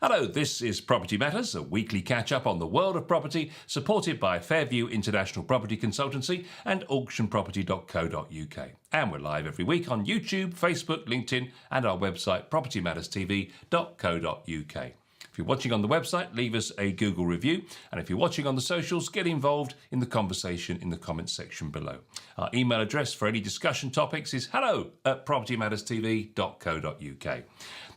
Hello, this is Property Matters, a weekly catch-up on the world of property, supported by Fairview International Property Consultancy and auctionproperty.co.uk. And we're live every week on YouTube, Facebook, LinkedIn, and our website, propertymatterstv.co.uk. If you're watching on the website, leave us a Google review. And if you're watching on the socials, get involved in the conversation in the comments section below. Our email address for any discussion topics is hello@propertymatterstv.co.uk.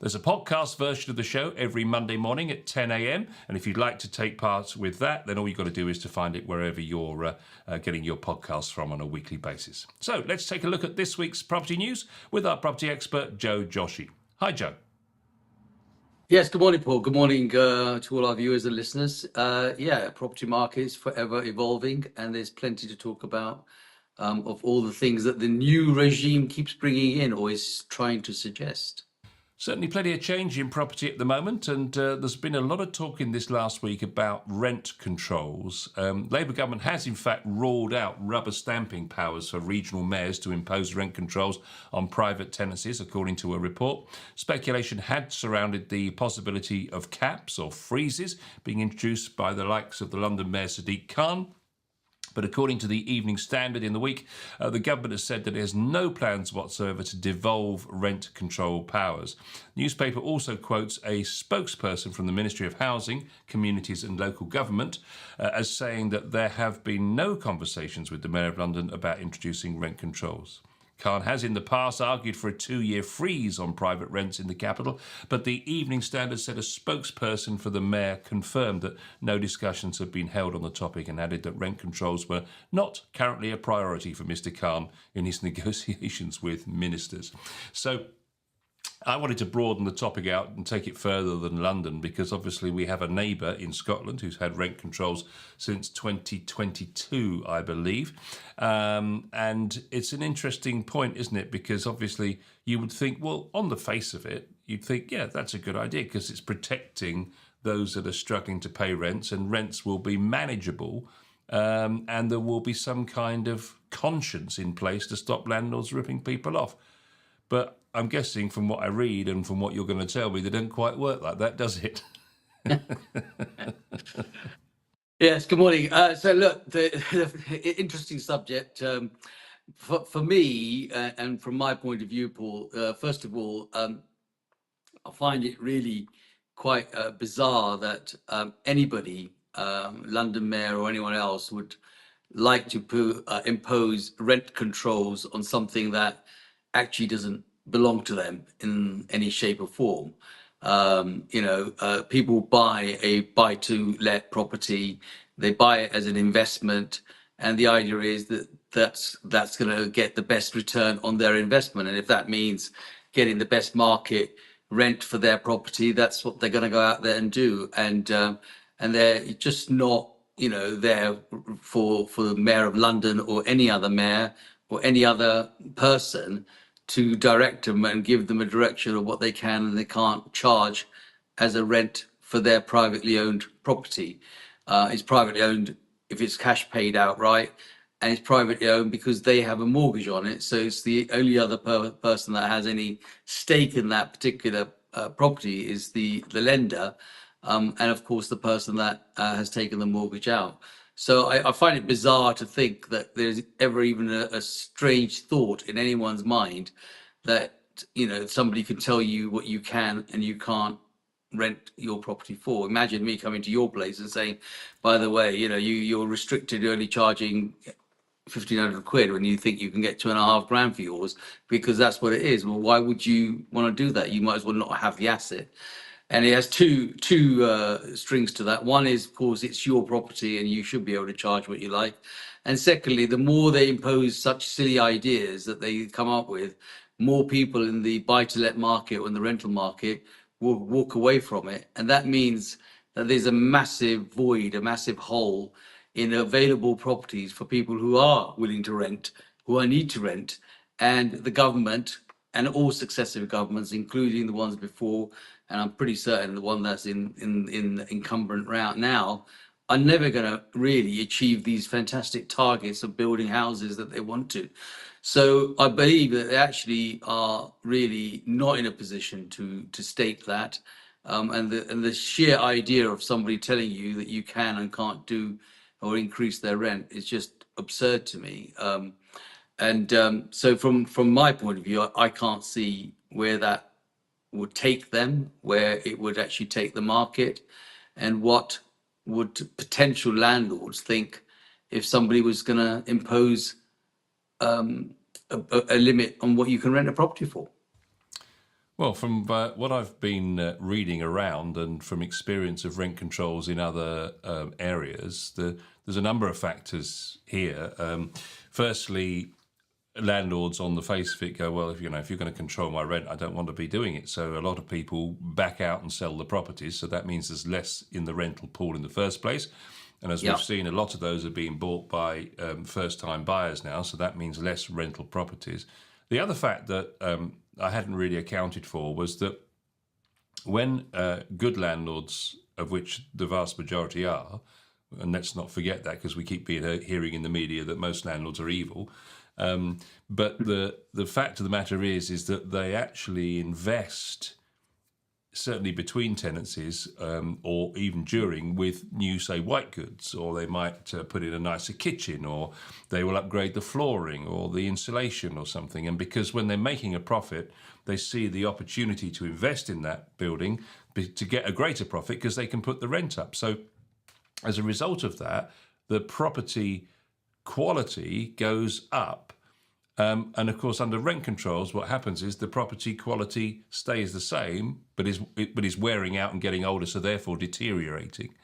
There's a podcast version of the show every Monday morning at 10 a.m. And if you'd like to take part with that, then all you've got to do is to find it wherever you're getting your podcasts from on a weekly basis. So let's take a look at this week's property news with our property expert, Joe Joshi. Hi, Joe. Yes, good morning, Paul. Good morning to all our viewers and listeners. Property market is forever evolving, and there's plenty to talk about of all the things that the new regime keeps bringing in or is trying to suggest. Certainly plenty of change in property at the moment, and there's been a lot of talk in this last week about rent controls. Labour government has in fact ruled out rubber stamping powers for regional mayors to impose rent controls on private tenancies, according to a report. Speculation had surrounded the possibility of caps or freezes being introduced by the likes of the London Mayor Sadiq Khan. But according to the Evening Standard in the week, the government has said that it has no plans whatsoever to devolve rent control powers. The newspaper also quotes a spokesperson from the Ministry of Housing, Communities and Local Government as saying that there have been no conversations with the Mayor of London about introducing rent controls. Khan has in the past argued for a 2-year freeze on private rents in the capital, but the Evening Standard said a spokesperson for the mayor confirmed that no discussions have been held on the topic and added that rent controls were not currently a priority for Mr. Khan in his negotiations with ministers. So I wanted to broaden the topic out and take it further than London, because obviously we have a neighbour in Scotland who's had rent controls since 2022, I believe. And it's an interesting point, isn't it? Because obviously you would think, well, on the face of it, you'd think, yeah, that's a good idea because it's protecting those that are struggling to pay rents, and rents will be manageable. And there will be some kind of conscience in place to stop landlords ripping people off. But I'm guessing from what I read and from what you're going to tell me, they don't quite work like that, does it? Yes, good morning. So look, the interesting subject for me and from my point of view, Paul, first of all, I find it really quite bizarre that anybody, London Mayor or anyone else, would like to impose rent controls on something that actually doesn't belong to them in any shape or form. People buy a buy-to-let property, they buy it as an investment, and the idea is that that's going to get the best return on their investment. And if that means getting the best market rent for their property, that's what they're going to go out there and do. And they're just not, there for the Mayor of London or any other mayor or any other person to direct them and give them a direction of what they can and they can't charge as a rent for their privately owned property. It's privately owned if it's cash paid outright, and it's privately owned because they have a mortgage on it. So it's the only other person that has any stake in that particular property is the lender, and of course the person that has taken the mortgage out. So I find it bizarre to think that there's ever even a strange thought in anyone's mind that, somebody can tell you what you can and you can't rent your property for. Imagine me coming to your place and saying, by the way, you're restricted, you're only charging 1,500 quid when you think you can get 2.5 grand for yours, because that's what it is. Well, why would you want to do that? You might as well not have the asset. And it has two strings to that. One is, of course, it's your property and you should be able to charge what you like. And secondly, the more they impose such silly ideas that they come up with, more people in the buy-to-let market or in the rental market will walk away from it. And that means that there's a massive void, a massive hole in available properties for people who are willing to rent, who need to rent. And the government and all successive governments, including the ones before, and I'm pretty certain the one that's in incumbent route now, are never going to really achieve these fantastic targets of building houses that they want to. So I believe that they actually are really not in a position to state that. And the sheer idea of somebody telling you that you can and can't do or increase their rent is just absurd to me. So from my point of view, I can't see where that would take them, where it would actually take the market, and what would potential landlords think if somebody was going to impose a limit on what you can rent a property for. Well, from what I've been reading around and from experience of rent controls in other areas, there's a number of factors here. Firstly, landlords on the face of it go, well, if you're going to control my rent, I don't want to be doing it. So a lot of people back out and sell the properties. So that means there's less in the rental pool in the first place. And as we've seen, a lot of those are being bought by first-time buyers now. So that means less rental properties. The other fact that I hadn't really accounted for was that when good landlords, of which the vast majority are, and let's not forget that because we keep hearing in the media that most landlords are evil, but the fact of the matter is that they actually invest, certainly between tenancies or even during, with new, say, white goods, or they might put in a nicer kitchen, or they will upgrade the flooring or the insulation or something. And because when they're making a profit, they see the opportunity to invest in that building to get a greater profit because they can put the rent up. So as a result of that, the property quality goes up. And of course, under rent controls, what happens is the property quality stays the same, but is wearing out and getting older, so therefore deteriorating.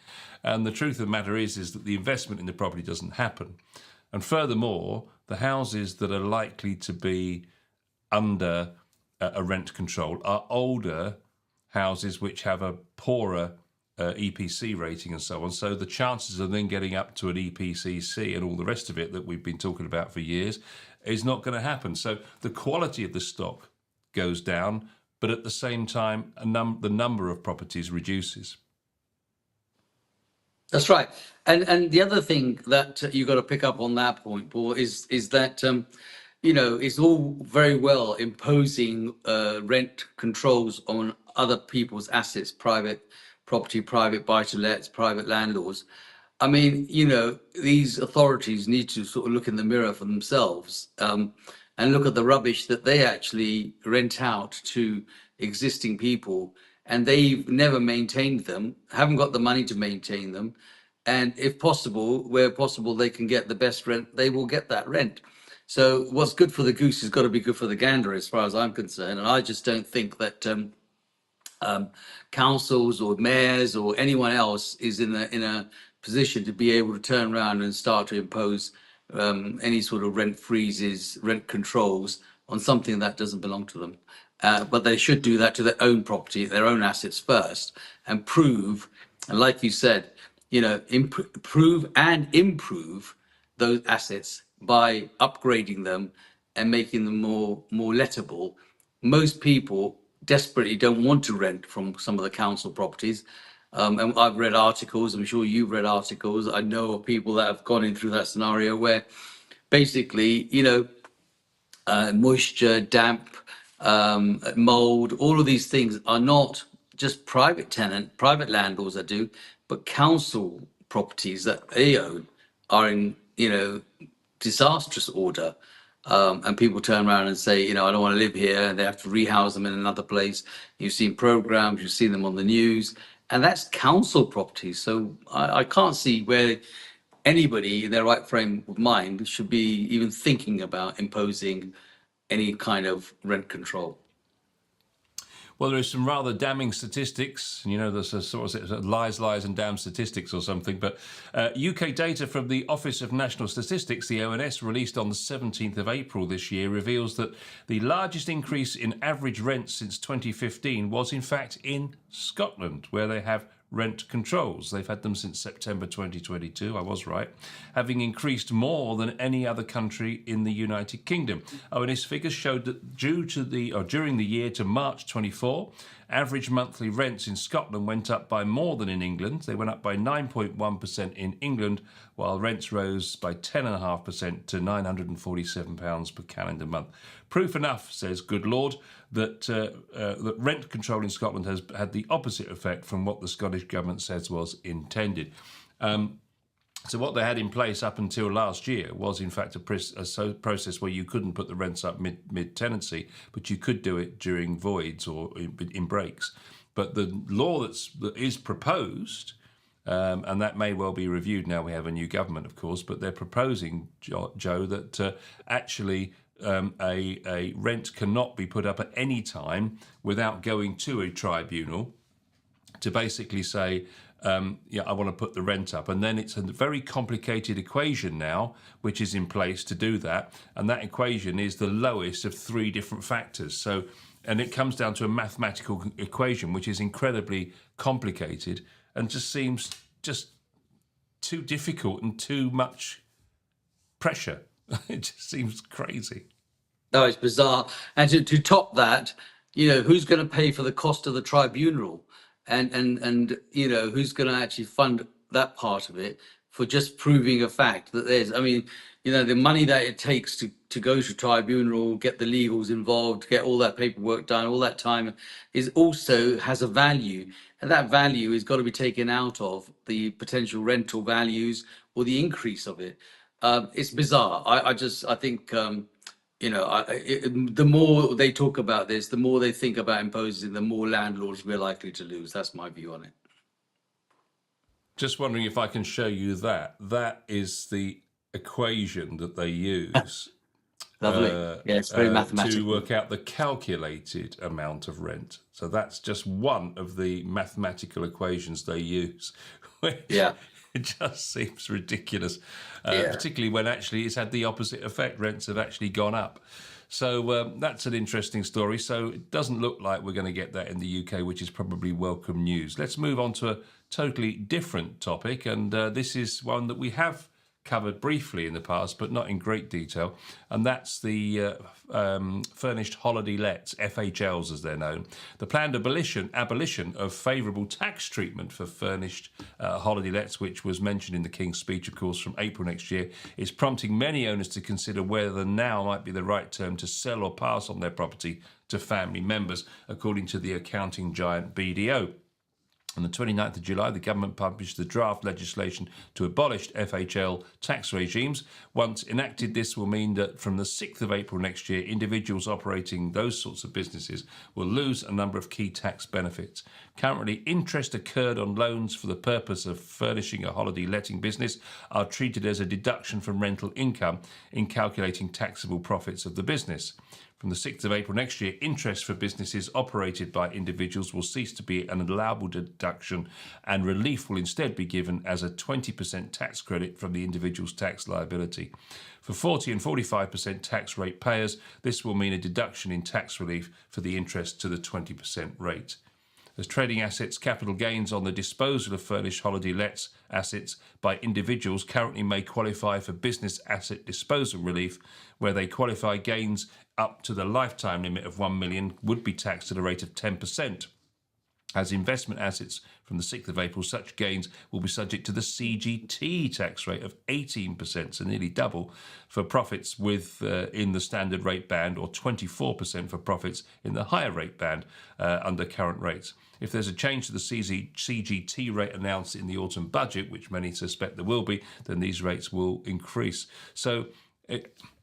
And the truth of the matter is that the investment in the property doesn't happen. And furthermore, the houses that are likely to be under a rent control are older houses which have a poorer EPC rating and so on. So the chances of then getting up to an EPCC and all the rest of it that we've been talking about for years is not going to happen. So the quality of the stock goes down, but at the same time, the number of properties reduces. That's right. And the other thing that you got to pick up on that point, Paul, is that it's all very well imposing rent controls on other people's assets, private property, private buy-to-lets, private landlords. I mean, these authorities need to sort of look in the mirror for themselves and look at the rubbish that they actually rent out to existing people, and they've never maintained them, haven't got the money to maintain them. And if possible, where possible, they can get the best rent, they will get that rent. So what's good for the goose has got to be good for the gander, as far as I'm concerned. And I just don't think that councils or mayors or anyone else is in a position to be able to turn around and start to impose any sort of rent freezes, rent controls on something that doesn't belong to them. But they should do that to their own property, their own assets first, and prove, and like you said, prove and improve those assets by upgrading them and making them more lettable. Most people desperately don't want to rent from some of the council properties. And I've read articles, I'm sure you've read articles. I know of people that have gone in through that scenario where basically, moisture, damp, mold, all of these things are not just private landlords that do, but council properties that they own are in, disastrous order. And people turn around and say, I don't want to live here, and they have to rehouse them in another place. You've seen programs, you've seen them on the news, and that's council properties. So I can't see where anybody in their right frame of mind should be even thinking about imposing any kind of rent control. Well, there is some rather damning statistics. There's a sort of lies, and damn statistics or something. But UK data from the Office of National Statistics, the ONS, released on the 17th of April this year, reveals that the largest increase in average rent since 2015 was, in fact, in Scotland, where they have rent controls. They've had them since September 2022, I was right, having increased more than any other country in the United Kingdom. ONS figures showed that during the year to March 24, Average monthly rents in Scotland went up by more than in England. They went up by 9.1% in England, while rents rose by 10.5% to £947 per calendar month. Proof enough, says Good Lord, that that rent control in Scotland has had the opposite effect from what the Scottish Government says was intended. So what they had in place up until last year was, in fact, a process where you couldn't put the rents up mid-tenancy, but you could do it during voids or in breaks. But the law that is proposed, and that may well be reviewed now we have a new government, of course, but they're proposing, Joe, that actually a rent cannot be put up at any time without going to a tribunal to basically say, I want to put the rent up. And then it's a very complicated equation now, which is in place to do that. And that equation is the lowest of three different factors. So, and it comes down to a mathematical equation, which is incredibly complicated and just seems just too difficult and too much pressure. It just seems crazy. No, it's bizarre. And to top that, who's going to pay for the cost of the tribunal? And who's going to actually fund that part of it for just proving a fact that the money that it takes to go to tribunal, get the legals involved, get all that paperwork done, all that time is also has a value, and that value has got to be taken out of the potential rental values or the increase of it. It's bizarre. I think the more they talk about this, the more they think about imposing, the more landlords we're likely to lose. That's my view on it. Just wondering if I can show you that. That is the equation that they use. Lovely. Yeah, it's very mathematical. To work out the calculated amount of rent. So that's just one of the mathematical equations they use. Yeah. It just seems ridiculous, particularly when actually it's had the opposite effect. Rents have actually gone up. So that's an interesting story. So it doesn't look like we're going to get that in the UK, which is probably welcome news. Let's move on to a totally different topic. And this is one that we have covered briefly in the past, but not in great detail. And that's the furnished holiday lets, FHLs as they're known. The planned abolition of favourable tax treatment for furnished holiday lets, which was mentioned in the King's speech, of course, from April next year, is prompting many owners to consider whether now might be the right term to sell or pass on their property to family members, according to the accounting giant BDO. On the 29th of July, the government published the draft legislation to abolish FHL tax regimes. Once enacted, this will mean that from the 6th of April next year, individuals operating those sorts of businesses will lose a number of key tax benefits. Currently, interest accrued on loans for the purpose of furnishing a holiday letting business are treated as a deduction from rental income in calculating taxable profits of the business. From the 6th of April next year, interest for businesses operated by individuals will cease to be an allowable deduction, and relief will instead be given as a 20% tax credit from the individual's tax liability. For 40 and 45% tax rate payers, this will mean a deduction in tax relief for the interest to the 20% rate. As trading assets, capital gains on the disposal of furnished holiday lets assets by individuals currently may qualify for business asset disposal relief, where they qualify gains up to the lifetime limit of 1 million would be taxed at a rate of 10%. As investment assets from the 6th of April, such gains will be subject to the CGT tax rate of 18%, so nearly double for profits in the standard rate band, or 24% for profits in the higher rate band under current rates. If there's a change to the CGT rate announced in the autumn budget, which many suspect there will be, then these rates will increase. So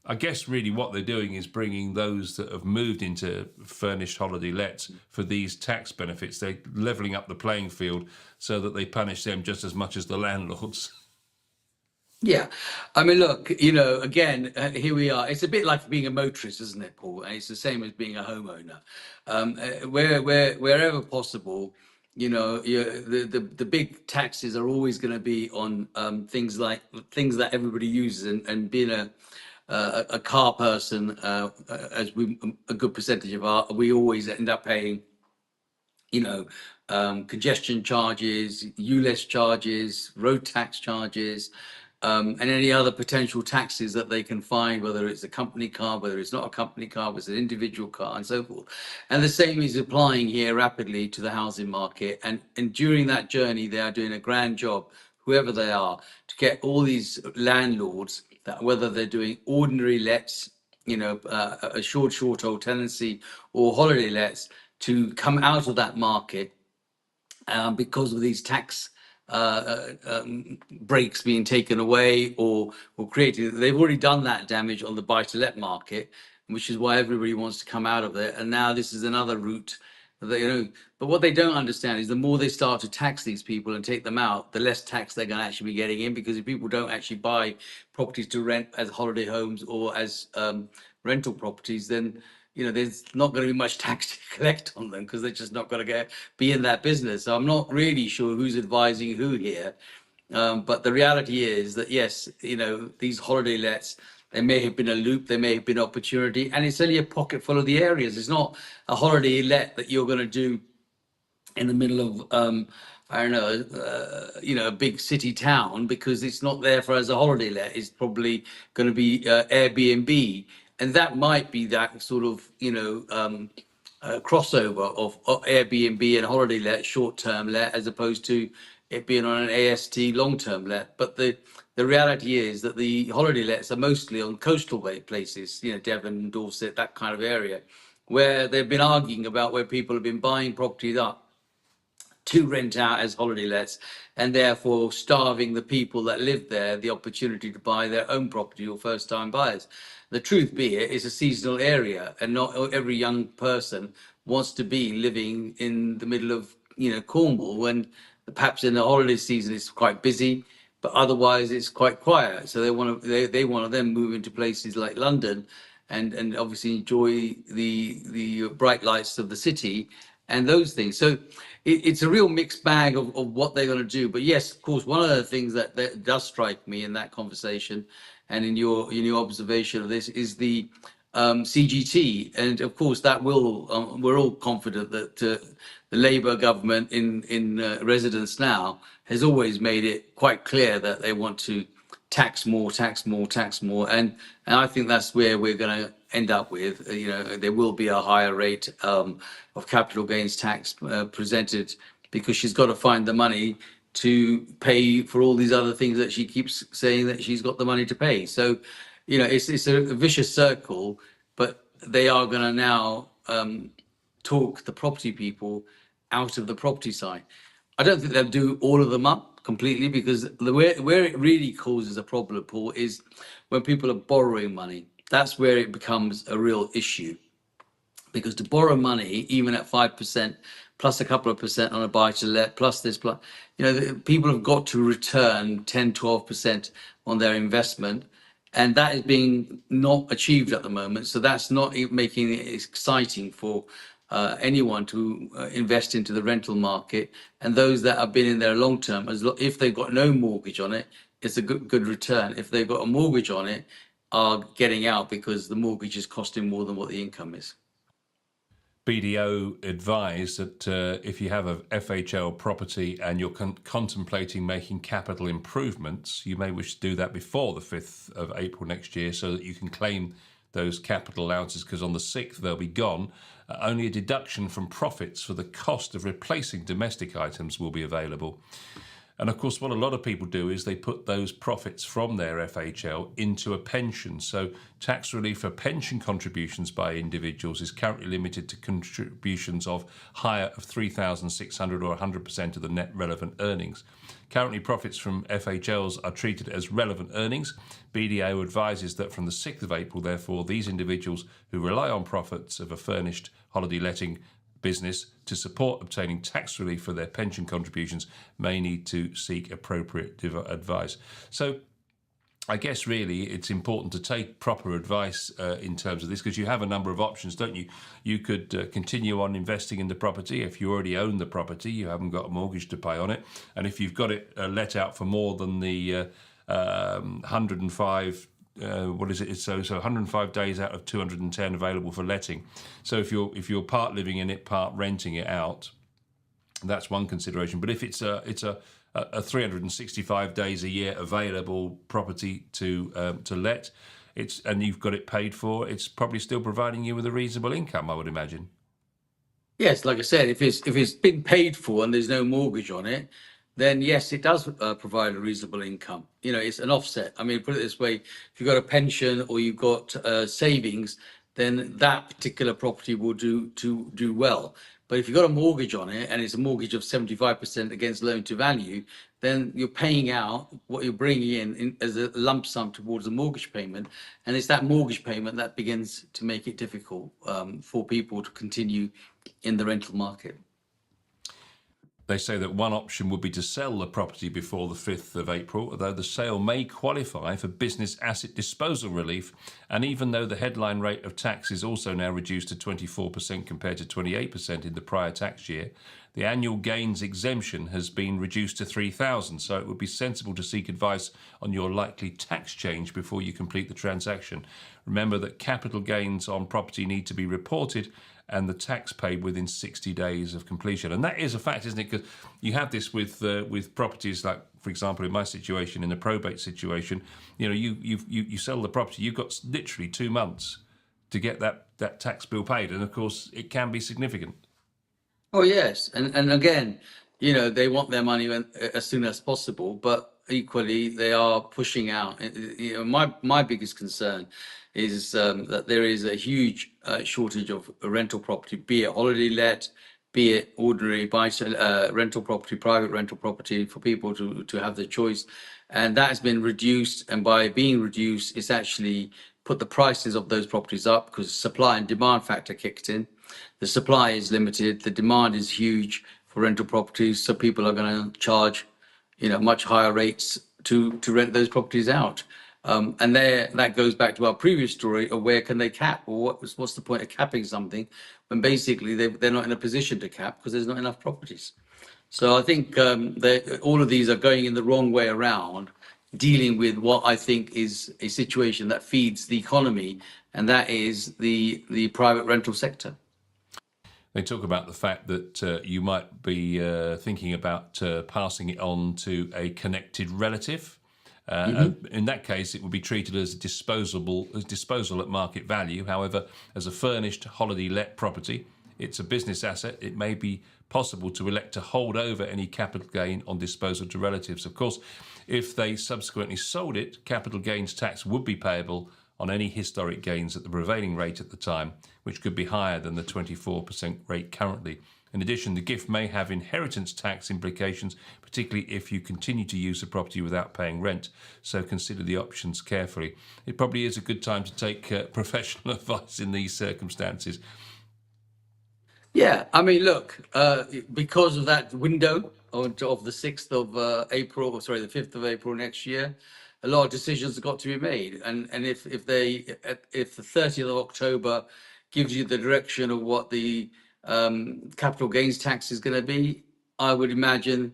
I guess really what they're doing is bringing those that have moved into furnished holiday lets for these tax benefits. They're levelling up the playing field so that they punish them just as much as the landlords. Yeah. I mean, look, again, here we are. It's a bit like being a motorist, isn't it, Paul? And it's the same as being a homeowner. Wherever possible, the big taxes are always going to be on things that everybody uses, and being a car person, a good percentage of we always end up paying, congestion charges, ULEZ charges, road tax charges, and any other potential taxes that they can find, whether it's a company car, whether it's not a company car, whether it's an individual car, and so forth. And the same is applying here rapidly to the housing market. And during that journey, they are doing a grand job, whoever they are, to get all these landlords, that whether they're doing ordinary lets, a short hold tenancy, or holiday lets, to come out of that market because of these tax breaks being taken away or created. They've already done that damage on the buy-to-let market, which is why everybody wants to come out of it. And now this is another route. But what they don't understand is the more they start to tax these people and take them out, the less tax they're going to actually be getting in, because if people don't actually buy properties to rent as holiday homes or as rental properties, then there's not going to be much tax to collect on them, because they're just not going to be in that business. So I'm not really sure who's advising who here. But the reality is that, yes, these holiday lets, there may have been a loop, there may have been opportunity, and it's only a pocket full of the areas. It's not a holiday let that you're going to do in the middle of, I don't know, a big city town, because it's not there for as a holiday let. It's probably going to be Airbnb. And that might be that sort of, crossover of Airbnb and holiday let, short-term let, as opposed to it being on an AST long-term let. But the reality is that the holiday lets are mostly on coastal places, Devon, Dorset, that kind of area, where they've been arguing about where people have been buying properties up to rent out as holiday lets, and therefore starving the people that live there the opportunity to buy their own property, or first-time buyers. The truth be it is a seasonal area, and not every young person wants to be living in the middle of Cornwall, when perhaps in the holiday season it's quite busy, but otherwise it's quite quiet. So they want to then move into places like London, and obviously enjoy the bright lights of the city and those things. So it's a real mixed bag of what they're going to do. But yes, of course, one of the things that does strike me in that conversation and in your observation of this is the CGT. And of course, that will, we're all confident that the Labour government in residence now has always made it quite clear that they want to tax more, and I think that's where we're going to end up with. There will be a higher rate of capital gains tax presented, because she's got to find the money to pay for all these other things that she keeps saying that she's got the money to pay. So, it's a vicious circle, but they are going to now talk the property people out of the property side. I don't think they'll do all of them up completely, because where it really causes a problem, Paul, is when people are borrowing money. That's where it becomes a real issue, because to borrow money, even at 5% plus a couple of percent on a buy to let, plus this, plus, people have got to return 10, 12% on their investment. And that is being not achieved at the moment. So that's not making it exciting for anyone to invest into the rental market. And those that have been in there long term, if they've got no mortgage on it, it's a good return. If they've got a mortgage on it, are getting out because the mortgage is costing more than what the income is. BDO advised that if you have a FHL property and you're contemplating making capital improvements, you may wish to do that before the 5th of April next year, so that you can claim those capital allowances, because on the 6th they'll be gone. Only a deduction from profits for the cost of replacing domestic items will be available. And of course, what a lot of people do is they put those profits from their FHL into a pension. So tax relief for pension contributions by individuals is currently limited to contributions of higher of $3,600 or 100% of the net relevant earnings. Currently, profits from FHLs are treated as relevant earnings. BDO advises that from the 6th of April, therefore, these individuals who rely on profits of a furnished holiday letting business to support obtaining tax relief for their pension contributions may need to seek appropriate advice. So I guess really it's important to take proper advice in terms of this, because you have a number of options, don't you? You could continue on investing in the property. If you already own the property, you haven't got a mortgage to pay on it. And if you've got it let out for more than the 105 So 105 days out of 210 available for letting. So if you're part living in it, part renting it out, that's one consideration. But if it's a a 365 days a year available property to let, and you've got it paid for, it's probably still providing you with a reasonable income, I would imagine. Yes, like I said, if it's been paid for and there's no mortgage on it, then yes, it does provide a reasonable income. You know, it's an offset. I mean, put it this way: if you've got a pension or you've got savings, then that particular property will do well. But if you've got a mortgage on it and it's a mortgage of 75% against loan to value, then you're paying out what you're bringing in as a lump sum towards a mortgage payment, and it's that mortgage payment that begins to make it difficult for people to continue in the rental market. They say that one option would be to sell the property before the 5th of April, although the sale may qualify for business asset disposal relief. And even though the headline rate of tax is also now reduced to 24% compared to 28% in the prior tax year, the annual gains exemption has been reduced to $3,000. So it would be sensible to seek advice on your likely tax change before you complete the transaction. Remember that capital gains on property need to be reported and the tax paid within 60 days of completion. And that is a fact, isn't it? Because you have this with properties like, for example, in my situation, in a probate situation, you know, you sell the property, you've got literally 2 months to get that tax bill paid. And of course, it can be significant. Oh yes, and again, you know, they want their money as soon as possible, but equally they are pushing out. You know, my biggest concern is that there is a huge shortage of rental property, be it holiday let, be it ordinary buy rental property, private rental property for people to have their choice, and that has been reduced. And by being reduced, it's actually put the prices of those properties up because supply and demand factor kicked in. The supply is limited, the demand is huge for rental properties, so people are going to charge, you know, much higher rates to rent those properties out. And there, that goes back to our previous story of where can they cap, or what's the point of capping something when basically they're not in a position to cap because there's not enough properties. So I think all of these are going in the wrong way around, dealing with what I think is a situation that feeds the economy, and that is the private rental sector. They talk about the fact that you might be thinking about passing it on to a connected relative. In that case, it would be treated as disposal at market value. However, as a furnished holiday let property, it's a business asset. It may be possible to elect to hold over any capital gain on disposal to relatives. Of course, if they subsequently sold it, capital gains tax would be payable on any historic gains at the prevailing rate at the time, which could be higher than the 24% rate currently. In addition, the gift may have inheritance tax implications, particularly if you continue to use the property without paying rent. So consider the options carefully. It probably is a good time to take professional advice in these circumstances. Yeah, I mean, look, because of that window of the 6th of April, or sorry, the 5th of April next year, a lot of decisions have got to be made. And if the 30th of October gives you the direction of what the capital gains tax is going to be, I would imagine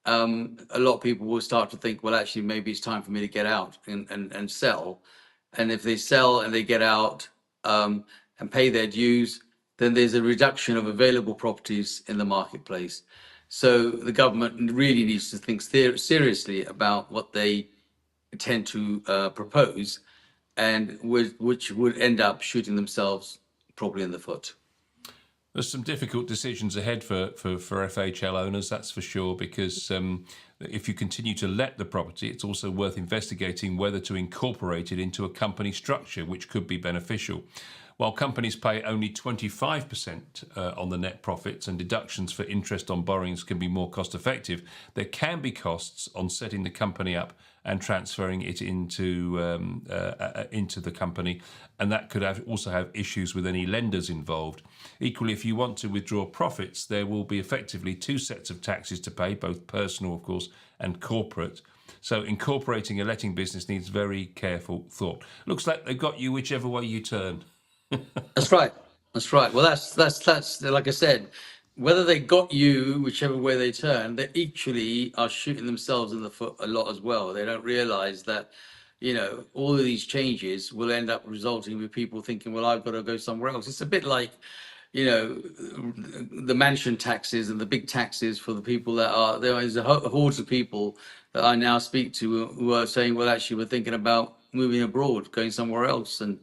a lot of people will start to think, well, actually, maybe it's time for me to get out and sell. And if they sell and they get out and pay their dues, then there's a reduction of available properties in the marketplace. So the government really needs to think seriously about what they intend to propose, and which would end up shooting themselves probably in the foot. There's some difficult decisions ahead for FHL owners, that's for sure, because if you continue to let the property, it's also worth investigating whether to incorporate it into a company structure, which could be beneficial. While companies pay only 25% on the net profits and deductions for interest on borrowings can be more cost effective, there can be costs on setting the company up and transferring it into the company, and that could also have issues with any lenders involved. Equally, if you want to withdraw profits, there will be effectively 2 sets of taxes to pay, both personal, of course, and corporate. So incorporating a letting business needs very careful thought. Looks like they've got you whichever way you turn. That's right. That's right. Well, that's like I said, whether they got you, whichever way they turn, they actually are shooting themselves in the foot a lot as well. They don't realize that, you know, all of these changes will end up resulting with people thinking, well, I've got to go somewhere else. It's a bit like, you know, the mansion taxes and the big taxes for the people that are there is a hordes of people that I now speak to who are saying, well, actually, we're thinking about moving abroad, going somewhere else, and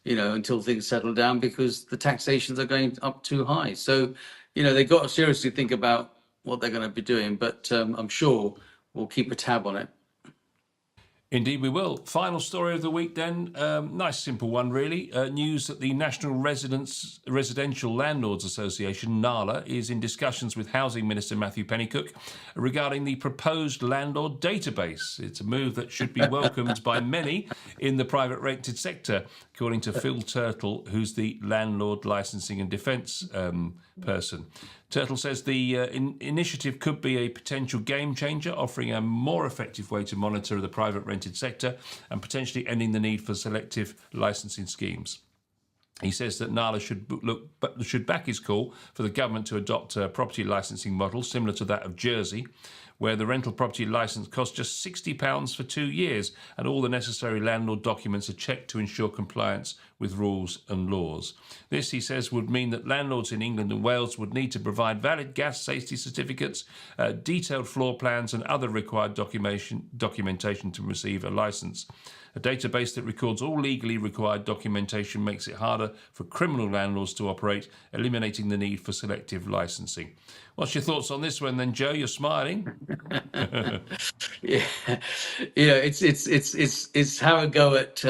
until things settle down because the taxations are going up too high. So, they've got to seriously think about what they're going to be doing. But I'm sure we'll keep a tab on it. Indeed, we will. Final story of the week then. Nice, simple one, really. News that the National Residential Landlords Association, NALA, is in discussions with Housing Minister Matthew Pennycook regarding the proposed landlord database. It's a move that should be welcomed by many in the private rented sector, according to Phil Turtle, who's the landlord licensing and defence person. Turtle says the initiative could be a potential game changer, offering a more effective way to monitor the private rented sector and potentially ending the need for selective licensing schemes. He says that NALA should back his call for the government to adopt a property licensing model similar to that of Jersey, where the rental property licence costs just £60 for 2 years and all the necessary landlord documents are checked to ensure compliance with rules and laws. This, he says, would mean that landlords in England and Wales would need to provide valid gas safety certificates, detailed floor plans and other required documentation to receive a licence. A database that records all legally required documentation makes it harder for criminal landlords to operate, eliminating the need for selective licensing. What's your thoughts on this one then, Joe? You're smiling. Yeah, it's how a go at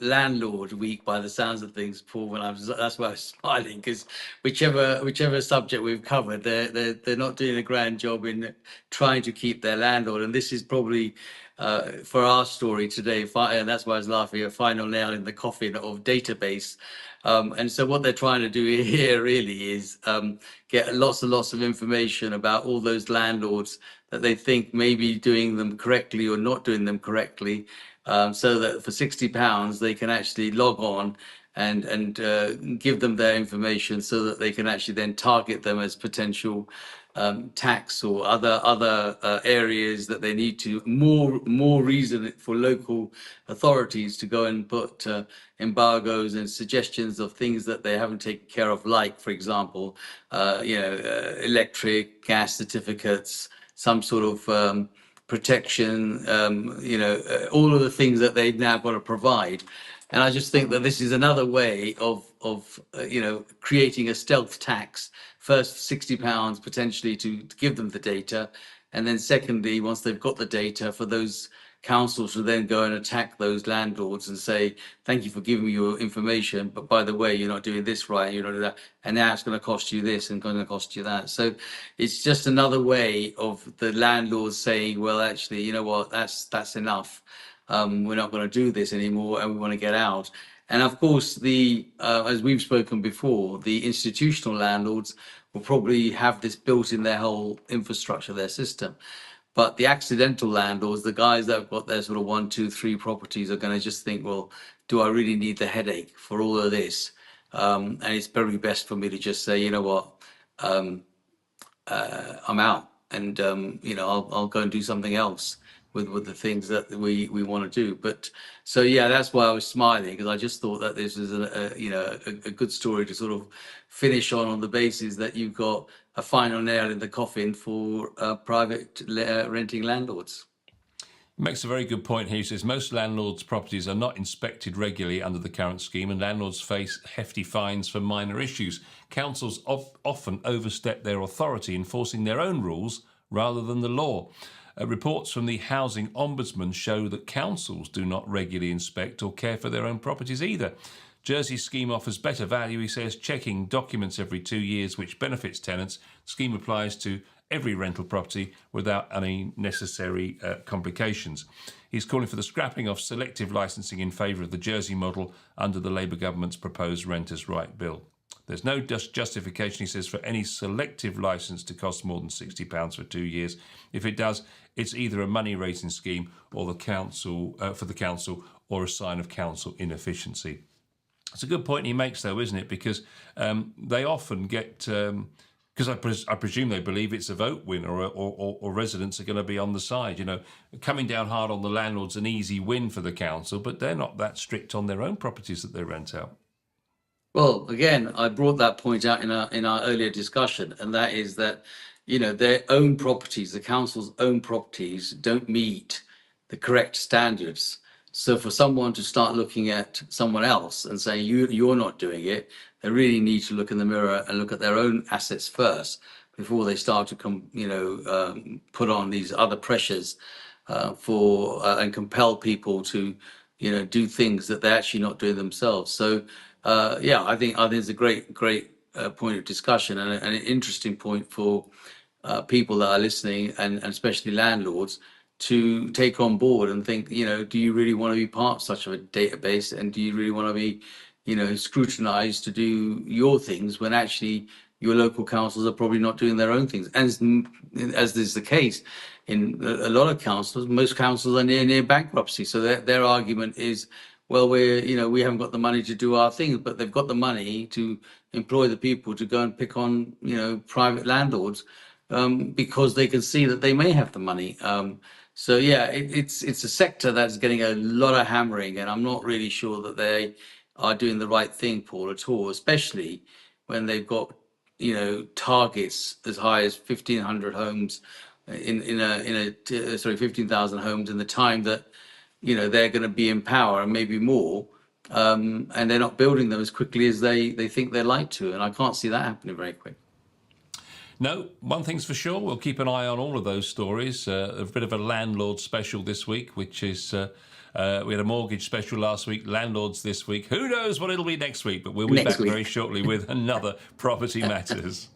landlord week by the sounds of things, Paul. That's why I was smiling, because whichever subject we've covered, they're not doing a grand job in trying to keep their landlord, and this is probably. For our story today, and that's why I was laughing at final nail in the coffin of database. And so what they're trying to do here really is get lots and lots of information about all those landlords that they think may be doing them correctly or not doing them correctly, so that for £60 they can actually log on and give them their information so that they can actually then target them as potential tax or other areas that they need to more reason for local authorities to go and put embargoes and suggestions of things that they haven't taken care of, like, for example, electric, gas certificates, some sort of protection, all of the things that they've now got to provide. And I just think that this is another way of creating a stealth tax. First, £60 potentially to give them the data, and then secondly, once they've got the data, for those councils to then go and attack those landlords and say, "Thank you for giving me your information, but by the way, you're not doing this right, you're not doing that, and now it's going to cost you this and going to cost you that." So it's just another way of the landlords saying, "Well, actually, you know what? That's enough. We're not going to do this anymore, and we want to get out." And of course, as we've spoken before, the institutional landlords will probably have this built in their whole infrastructure, their system. But the accidental landlords, the guys that have got their sort of 1, 2, 3 properties, are going to just think, well, do I really need the headache for all of this? And it's probably best for me to just say, you know what, I'm out, and I'll go and do something else with the things that we want to do. But so yeah, that's why I was smiling, because I just thought that this is a good story to sort of finish on the basis that you've got a final nail in the coffin for private renting landlords. Makes a very good point here. He says most landlords' properties are not inspected regularly under the current scheme, and landlords face hefty fines for minor issues. Councils often overstep their authority, enforcing their own rules rather than the law. Reports from the Housing Ombudsman show that councils do not regularly inspect or care for their own properties either. Jersey's scheme offers better value, he says, checking documents every 2 years, which benefits tenants. The scheme applies to every rental property without any necessary complications. He's calling for the scrapping of selective licensing in favour of the Jersey model under the Labour government's proposed Renters' Right Bill. There's no justification, he says, for any selective licence to cost more than £60 for 2 years. If it does, it's either a money-raising scheme or the council for the council, or a sign of council inefficiency. It's a good point he makes, though, isn't it? Because they often get, because I presume they believe it's a vote win, or residents are going to be on the side. Coming down hard on the landlord's an easy win for the council, but they're not that strict on their own properties that they rent out. Well, again, I brought that point out in our earlier discussion, and that is that, their own properties, the council's own properties, don't meet the correct standards. So for someone to start looking at someone else and saying you're not doing it, they really need to look in the mirror and look at their own assets first before they start to put on these other pressures for and compel people to do things that they're actually not doing themselves. So yeah, I think it's a great point of discussion and an interesting point for people that are listening and especially landlords to take on board and think, do you really want to be part of such a database, and do you really want to be, scrutinized to do your things when actually your local councils are probably not doing their own things, as is the case in a lot of councils. Most councils are near bankruptcy, so their argument is, well, we haven't got the money to do our things, but they've got the money to employ the people to go and pick on, private landlords, because they can see that they may have the money. So yeah, it's a sector that's getting a lot of hammering, and I'm not really sure that they are doing the right thing, Paul, at all, especially when they've got, targets as high as 1,500 homes sorry, 15,000 homes in the time that, they're going to be in power, and maybe more. And they're not building them as quickly as they think they'd like to. And I can't see that happening very quick. No, one thing's for sure, we'll keep an eye on all of those stories. A bit of a landlord special this week, which is, we had a mortgage special last week, landlords this week. Who knows what it'll be next week, but we'll be back very shortly with another Property Matters.